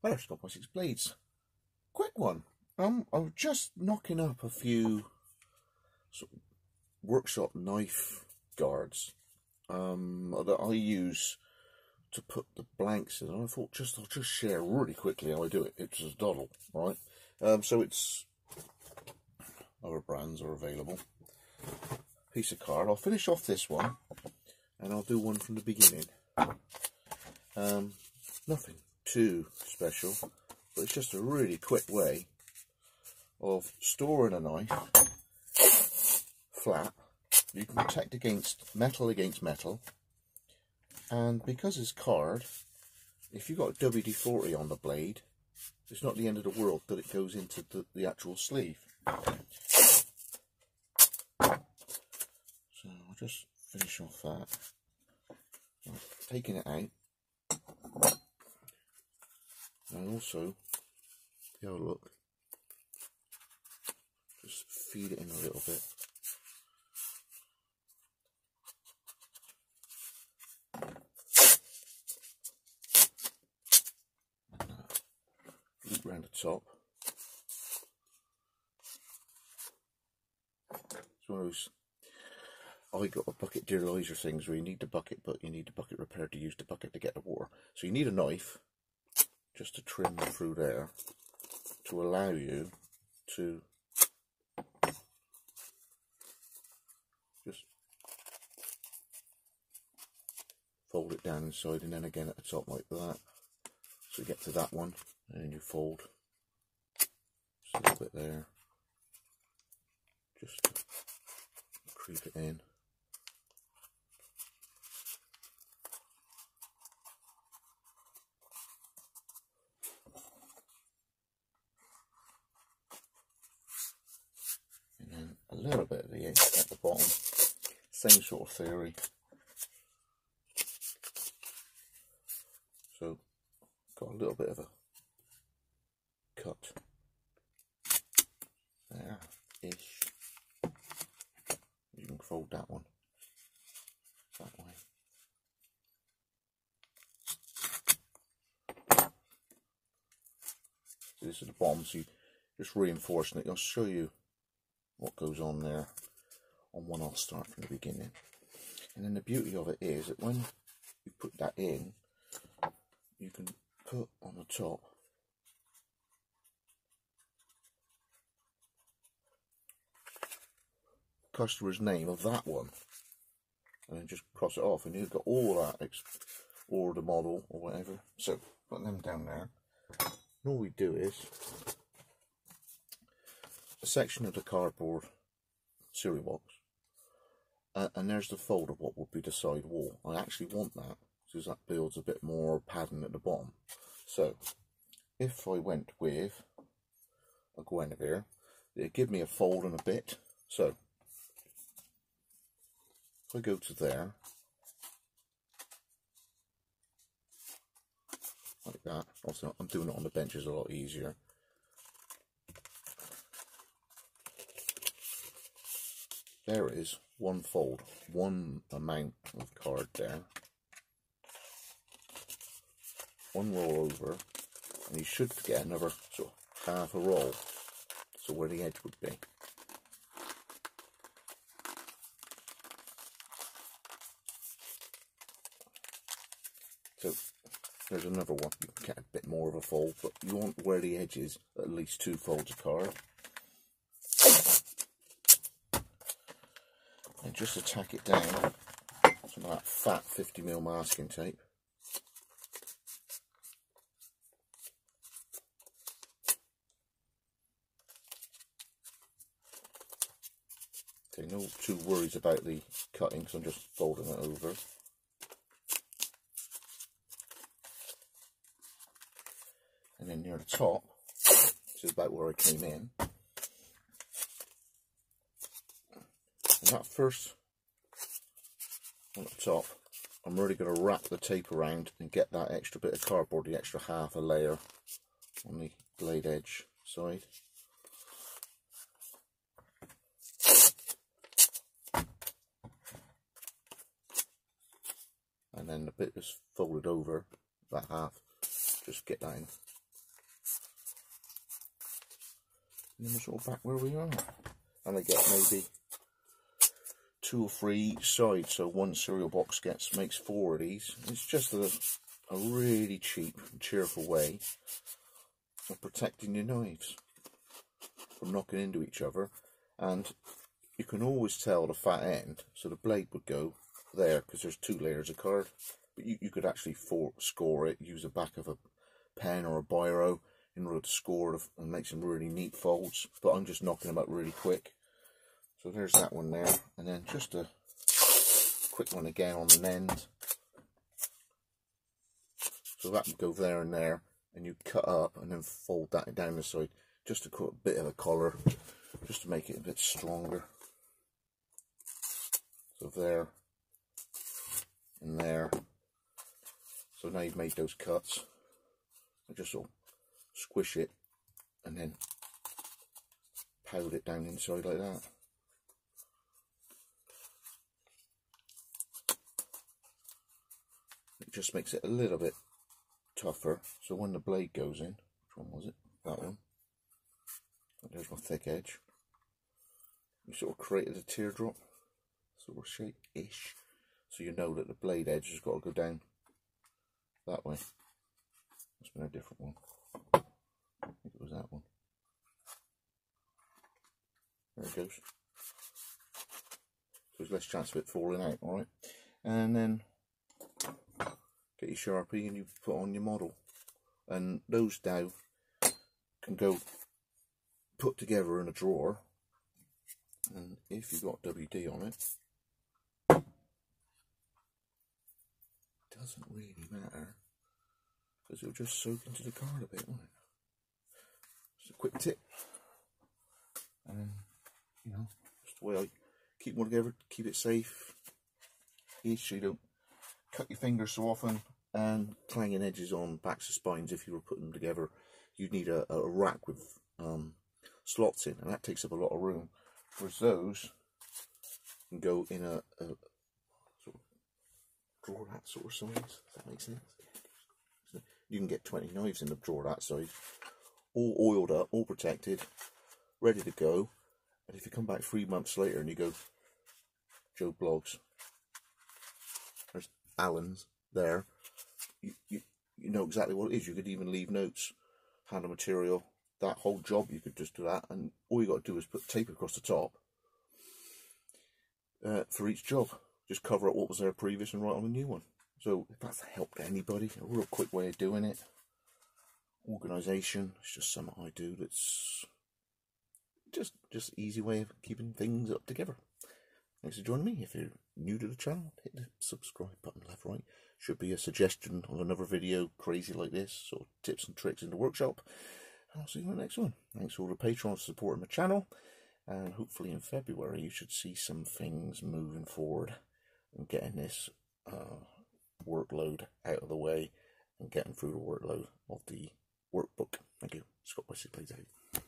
Hello, Scott Wessex Blades. Quick one. I was just knocking up a few sort of workshop knife guards that I use to put the blanks in. And I thought I'll just share really quickly how I do it. It's a doddle, right? So it's other brands are available. Piece of card. I'll finish off this one, and I'll do one from the beginning. Nothing too special, but it's just a really quick way of storing a knife flat. You can protect against metal, and because it's card, if you've got a WD-40 on the blade, it's not the end of the world that it goes into the actual sleeve. So I'll just finish off that. Taking it out. And also, have a look, just feed it in a little bit. Loop around the top. It's one of those, I got a bucket derealizer things where you need the bucket, but you need the bucket repaired to use the bucket to get the water. So you need a knife just to trim through there to allow you to just fold it down inside, and then again at the top like that. So you get to that one, and then you fold just a little bit there, just to creep it in. A little bit of the ink at the bottom, same sort of theory. So, got a little bit of a cut there-ish. You can fold that one that way. So this is the bottom, so you just reinforcing it. I'll show you what goes on there on one. I'll start from the beginning. And then the beauty of it is that when you put that in, you can put on the top customer's name of that one, and then just cross it off, and you've got all that, or the model or whatever. So put them down there, and all we do is a section of the cardboard cereal box, and there's the fold of what would be the side wall. I actually want that because that builds a bit more padding at the bottom. So if I went with a Guinevere, it'd give me a fold and a bit. So if I go to there, like that. Also, I'm doing it on the benches a lot easier. There is one fold, one amount of card there, one roll over, and you should get another sort of half a roll, so where the edge would be. So there's another one. You can get a bit more of a fold, but you want where the edge is at least 2 folds of card. And just to tack it down, some of that fat 50mm masking tape. Okay, no too worries about the cutting because I'm just folding it over. And then near the top, this is about where I came in. And that first on the top, I'm really going to wrap the tape around and get that extra bit of cardboard, the extra half a layer on the blade edge side. And then the bit that's folded over, that half, just get that in and then we're sort of back where we are. And I get maybe 2 or 3 each side, so one cereal box makes 4 of these. It's just a really cheap and cheerful way of protecting your knives from knocking into each other. And you can always tell the fat end, so the blade would go there because there's 2 layers of card, but you could actually score it, use the back of a pen or a biro in order to score it and make some really neat folds, but I'm just knocking them out really quick. So there's that one there, and then just a quick one again on the end. So that would go there and there, and you cut up and then fold that down the side just to cut a bit of a collar, just to make it a bit stronger. So there and there. So now you've made those cuts. I just sort of squish it and then pound it down inside like that. It just makes it a little bit tougher, so when the blade goes in, which one was it? That one. There's my thick edge. You sort of created a teardrop sort of shape-ish, so you know that the blade edge has got to go down that way. Must have been a different one. I think it was that one. There it goes. So there's less chance of it falling out, alright? And then get your Sharpie and you put on your model. And those now can go put together in a drawer. And if you've got WD on it, doesn't really matter, because it'll just soak into the card a bit, won't it? Just a quick tip. And then, you know, just the way I keep them all together, keep it safe, so you don't cut your fingers so often, and clanging edges on backs of spines. If you were putting them together, you'd need a rack with slots in, and that takes up a lot of room. Whereas those can go in a sort of drawer that sort of size, if that makes sense. So you can get 20 knives in the drawer that size, all oiled up, all protected, ready to go. And if you come back 3 months later and you go, Joe Blogs, there's Allen's there, you know exactly what it is. You could even leave notes, hand of material, that whole job, you could just do that, and all you got to do is put tape across the top for each job. Just cover up what was there previous and write on a new one. So if that's helped anybody, a real quick way of doing it. Organisation, it's just something I do that's just easy way of keeping things up together. Thanks for joining me. If you're new to the channel, hit the subscribe button left, right. Should be a suggestion of another video crazy like this, sort of tips and tricks in the workshop. I'll see you in the next one. Thanks to all the patrons supporting my channel, and hopefully in February you should see some things moving forward and getting this workload out of the way and getting through the workload of the workbook. Thank you. Scott Wessex plays out.